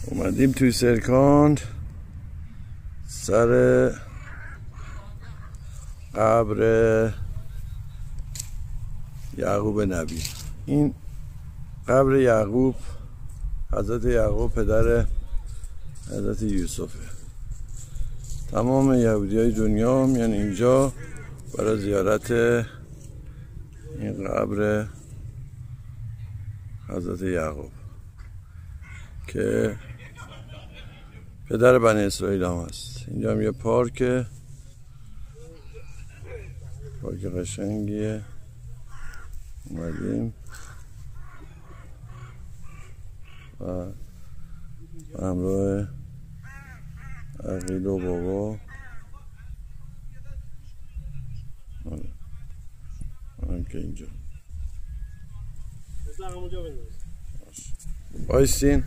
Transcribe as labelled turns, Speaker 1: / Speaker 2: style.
Speaker 1: اومدیم توی سرکاند سر قبر یعقوب نبی. این قبر یعقوب، حضرت یعقوب پدر حضرت یوسفه. تمام یهودیای دنیا میان اینجا برای زیارت این قبر حضرت یعقوب که پدر بنی اسرائیل هم هست. اینجا هم یه پارک قشنگیه. اومدیم و همراه عقیل و بابا هم که اینجا بایستین.